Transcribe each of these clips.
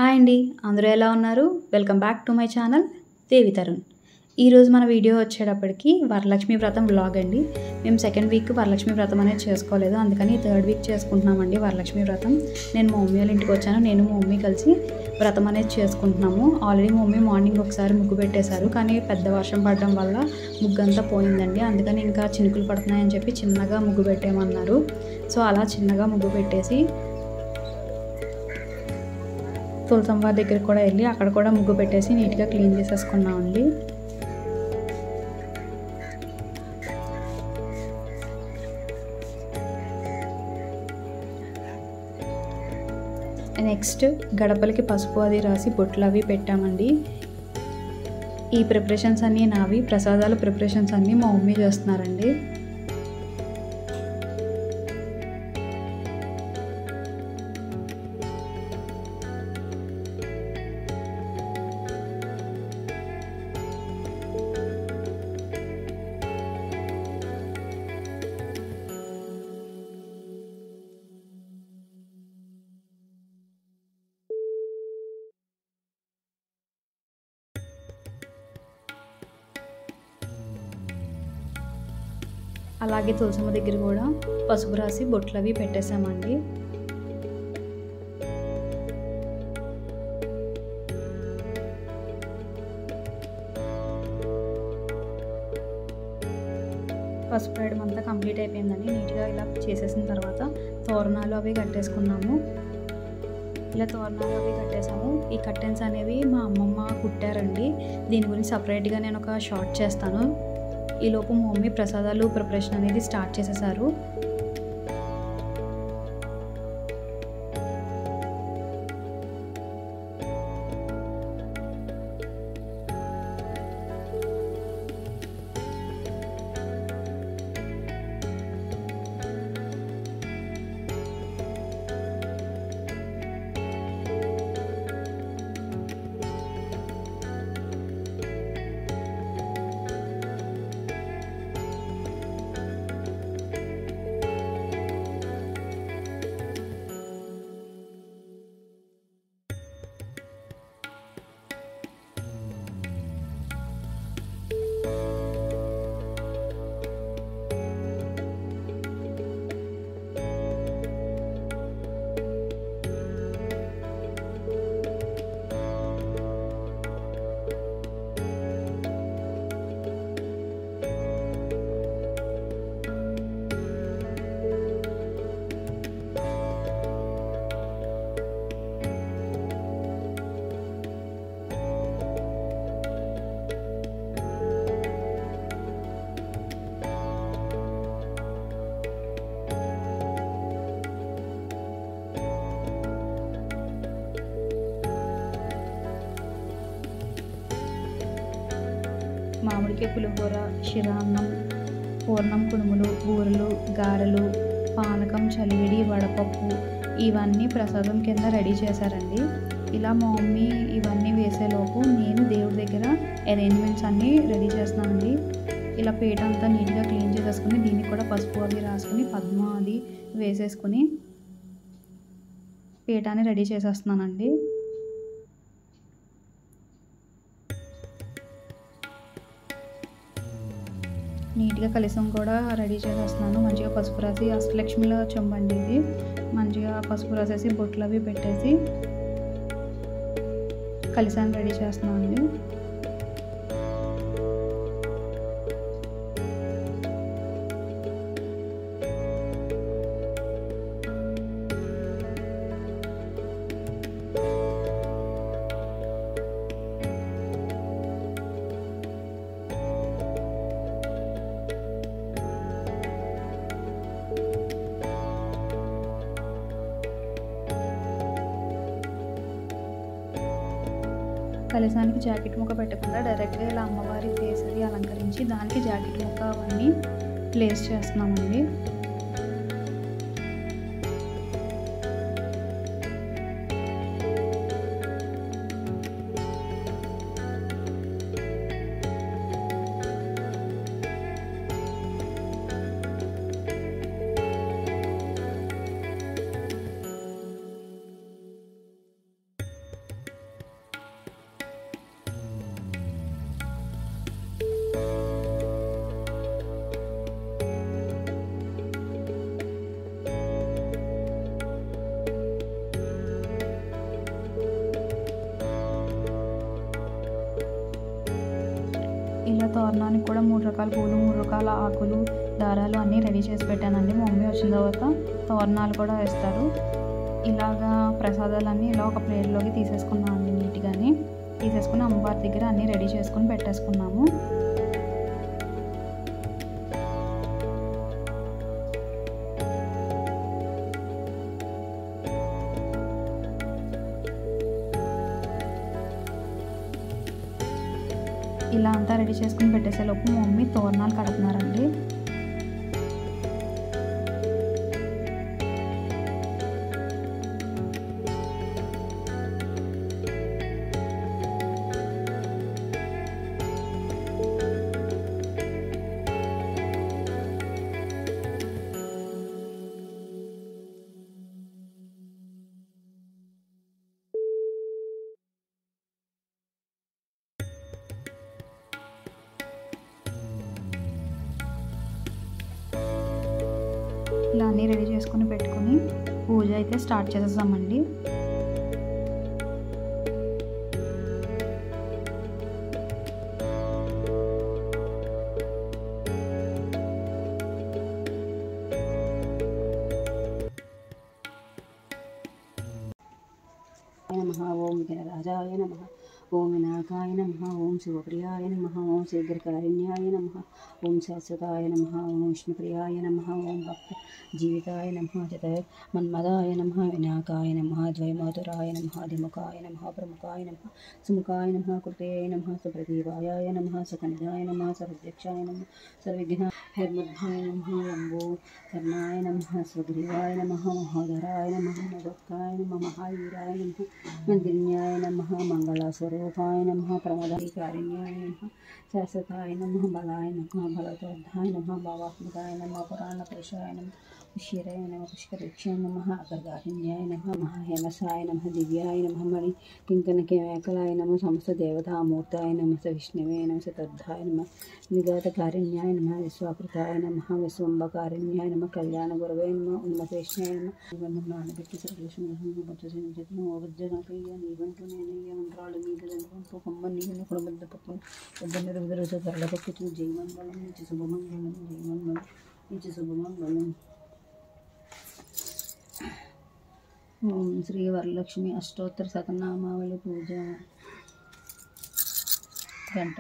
Hi అండి, అందరూ ఎలా ఉన్నారు? Welcome back to my channel Devi Tarun. ఈరోజు మన వీడియో వచ్చేటప్పటికి వరలక్ష్మి వ్రతం వ్లాగ్ అండి. మేము సెకండ్ వీక్ వరలక్ష్మి వ్రతం అనేది చేసుకోలేదు, అందుకని థర్డ్ వీక్ చేసుకుంటున్నామండి వరలక్ష్మి వ్రతం. నేను మా మమ్మీ వాళ్ళ ఇంటికి వచ్చాను, నేను మా మమ్మీ కలిసి వ్రతం అనేది చేసుకుంటున్నాము. ఆల్రెడీ మా మమ్మీ మార్నింగ్ ఒకసారి ముగ్గు పెట్టేశారు, కానీ పెద్ద వర్షం పడడం వల్ల ముగ్గు అంతా పోయిందండి. అందుకని ఇంకా చినుకులు పడుతున్నాయని చెప్పి చిన్నగా ముగ్గు పెట్టేయమన్నారు. సో అలా చిన్నగా ముగ్గు పెట్టేసి తులసమ్మ వారి దగ్గరికి కూడా వెళ్ళి అక్కడ కూడా ముగ్గు పెట్టేసి నీట్గా క్లీన్ చేసేసుకున్నామండి. నెక్స్ట్ గడపలకి పసుపు అది రాసి బొట్లు అవి పెట్టామండి. ఈ ప్రిపరేషన్స్ అన్నీ నావి, ప్రసాదాల ప్రిపరేషన్స్ అన్నీ మా మమ్మీ చేస్తున్నారండి. అలాగే తులసమ్మ దగ్గర కూడా పసుపు రాసి బొట్లు అవి పెట్టేసామండి. పసుపు వేయడం అంతా కంప్లీట్ అయిపోయిందని నీట్గా ఇలా చేసేసిన తర్వాత తోరణాలు అవి కట్టేసుకున్నాము. ఇలా తోరణాలు అవి కట్టేసాము. ఈ కర్టెన్స్ అనేవి మా అమ్మమ్మ కుట్టారండి. దీని గురించి సపరేట్గా నేను ఒక షార్ట్ చేస్తాను. ఈలోపు మా మమ్మీ ప్రసాదాలు ప్రిపరేషన్ అనేది స్టార్ట్ చేసేసారు. మామిడికాయ పులిహోర, శిరాన్నం, పూర్ణం కుడుములు, బూరెలు, గారెలు, పానకం, చలివిడి, వడపప్పు ఇవన్నీ ప్రసాదం కింద రెడీ చేశారండి. ఇలా మా మమ్మీ ఇవన్నీ వేసేలోపు నేను దేవుడి దగ్గర అరేంజ్మెంట్స్ అన్నీ రెడీ చేస్తున్నానండి. ఇలా పీట అంతా నీట్గా క్లీన్ చేసేసుకుని దీనికి కూడా పసుపు అవి రాసుకుని పద్మ అది వేసేసుకుని పీటాన్ని రెడీ చేసేస్తున్నానండి. నీట్గా కలశం కూడా రెడీ చేసేస్తున్నాను. మంచిగా పసుపు రాసి అష్టలక్ష్మిలో చెంబండి ఇది. మంచిగా పసుపు రాసేసి బొట్లు అవి పెట్టేసి కలశాన్ని రెడీ చేస్తున్నాను అండి. కలశానికి జాకెట్ ముక్క పెట్టకుండా డైరెక్ట్గా ఇలా అమ్మవారి ఫేస్ అది అలంకరించి దానికి జాకెట్ ముక్క అవన్నీ ప్లేస్ చేస్తున్నామండి. తోరణానికి కూడా 3 రకాల పూలు, 3 రకాల ఆకులు, దారాలు అన్నీ రెడీ చేసి పెట్టానండి. మా మమ్మీ వచ్చిన తర్వాత తోరణాలు కూడా వేస్తారు. ఇలాగా ప్రసాదాలన్నీ ఇలా ఒక ప్లేట్లోకి తీసేసుకున్నామండి. నీట్గానే తీసేసుకుని అమ్మవారి దగ్గర అన్నీ రెడీ చేసుకుని పెట్టేసుకున్నాము. ఇలా అంతా రెడీ చేసుకుని పెట్టేసేలోపు మా మమ్మీ తోరణాలు కడుతున్నారండి. ఇలా అన్నీ రెడీ చేసుకుని పెట్టుకుని పూజ అయితే స్టార్ట్ చేసేసామండి. नमः ओम गणराजाय नमः ओम विनायकाय नमः ओम शिवप्रियाय नमः ओम शीघ्रकारिण्याय नमः ओम शाश्वताय नमः ओम विष्णुप्रियाय नमः ओम भक्त जीविताय नमः जत मन्मदाय नमः विनायकाय नमः द्वैमातुराय नमः अधिमुखाय नमः प्रमुखाय नमः सुमुखाय नमः कृते नमः सुप्रदीपाय नमः सकनिधाय नमः सर्वध्यक्षाय नमः सर्वविघ्न हेर्मुद्धाय नमः लम्बो कर्णाय नमः स्वग्रीवाय नमः महोदराय नमः नवोत्काय नमः महावीराय नमः मंदिन्याय नमः मंगलास्वरूपाय नमः प्रमदाधिकारिण्याय नमः शाश्वताय नमः बलाय नमः बलतोद्धाय नमः भावात्मकाय नमः पुराणपुरुषाय नमः पुष्यराय नमः पुष्करेक्षाय नमः अग्रगाहिन्याय नमः महाहेमसाय नमः दिव्याय नमः मणि किंकनकेकलाय नमः समस्त देवतामूर्ताय नमः विष्णवे नमः तद्धाय नमः निगातकारिण्याय नमः विश्वाकृताय नमः विश्वम्भकारिण्याय नमः कल्याणगुरवे नमः उन्मतेष्णाय नमः नानबेट्टी सर्वेश्वरं बच्चसेन वज्रनाकయ్య నీవంటూ నేనయ్య మంత్రాలు నీకు కొమ్మ నీకు కుడబద్ద పప్పు పొద్దున్న రోజు తరలపక్కు జయమంగళం నిత్య శుభమంగళం జయమంగళం నిత్య శుభమంగళం. ఓం శ్రీ వరలక్ష్మి అష్టోత్తర శతనామావళి పూజ గంట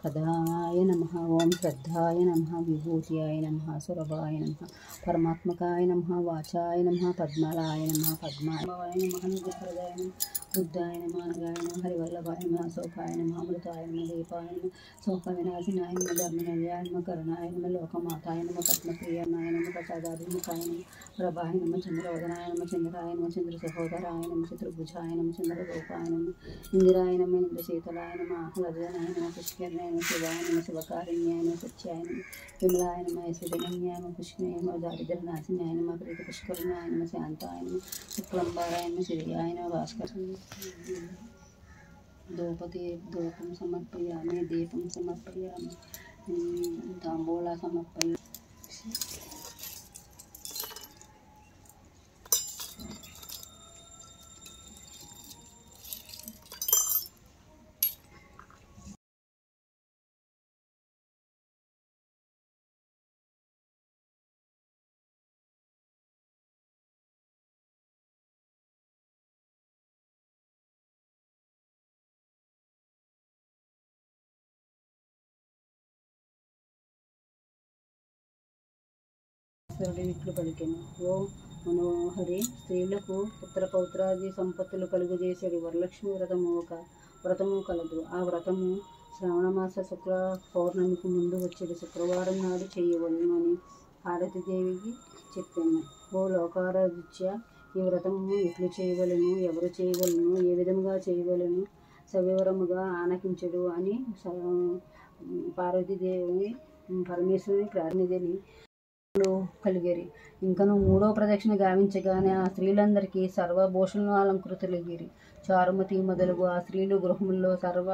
पदाय नमः ओम श्रद्धाय नमः विभूत्याय नमः सुरभाय नमः परमात्मकाय नमः वाचाय नमः पद्मलाय नमः पद्माय नमः निजप्रदाय नमः बुद्धाय नमः अनगाय नमः हरिवल्लभाय नमः अशोकाय नमः अमृताय नमः दीपाय नमः शोकविनाशिनाय नमः धर्मनिलयाय नमः करुणाय नमः लोकमाताय नमः पद्मप्रियाय नमः प्रसादाभिमुखाय नमः प्रभाय नमः चंद्रवदनाय नमः चंद्राय नमः चंद्रसहोदराय नमः चतुर्भुजाय नमः चंद्ररूपाय नमः इंदिराय नमः इंद्रशीतलाय नमः आह्लादनाय नमः पुष्करणाय नमः शिवाय नमः शिवकारिण्याय नमः सत्याय नमः विमलाय नमः ऐश्वर्यन्याय नमः पुष्कराय नमः दारिद्र्यनाशिन्याय नमः प्रीतिपुष्करणाय नमः शांताय नमः शुक्लंबराय नमः श्रीयाय नमः भास्कर धूपं समर्पयामि दीपं समर्पयामि तांबूला समर्पयामि. ఇట్లు పలికెను. ఓ మనోహరి స్త్రీలకు పుత్ర పౌత్రాది సంపత్తులు కలుగజేసేది వరలక్ష్మి వ్రతము ఒక వ్రతము కలదు. ఆ వ్రతము శ్రావణమాస శుక్ల పౌర్ణమికి ముందు వచ్చేది శుక్రవారం నాడు చేయవలను అని హారతీదేవికి చెప్పాను. ఓ లోకారాధ్య ఈ వ్రతము ఎట్లు చేయవలను, ఎవరు చేయవలను, ఏ విధముగా చేయవలను సవివరముగా ఆనకించడు అని పార్వతీదేవి పరమేశ్వరుని ప్రార్థించని కలిగిరి. ఇంకను 3వ ప్రదక్షిణ గావించగానే ఆ స్త్రీలందరికీ సర్వభూషణులు అలంకృతులగిరి. చారుమతి మొదలుగు ఆ స్త్రీలు గృహముల్లో సర్వ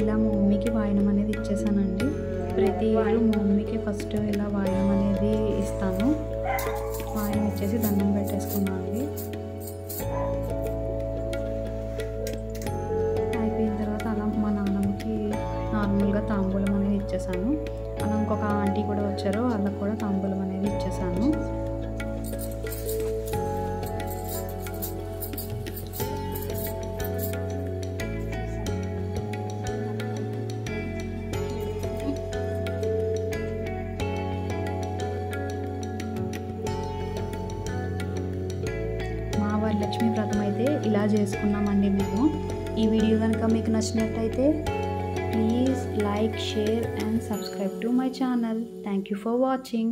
ఇలా మా మమ్మీకి వాయనం అనేది ఇచ్చేసానండి. ప్రతి ఇయర్ మా మమ్మీకి ఫస్ట్ ఇలా వాయనం అనేది ఇస్తాను. వాయనం ఇచ్చేసి దండం పెట్టేసుకున్నాను అండి. అయిపోయిన తర్వాత అలా మా నాన్నమ్మకి నార్మల్గా తాంబూలం అనేది ఇచ్చేసాను. అలా ఇంకొక ఆంటీ కూడా వచ్చారు, వాళ్ళకు కూడా తాంబూలం అనేది ఇచ్చేసాను. మా వరలక్ష్మి వ్రతం అయితే ఇలా చేసుకున్నామండి మేము. ఈ వీడియో కనుక మీకు నచ్చినట్టయితే please like, share and subscribe to my channel. Thank you for watching.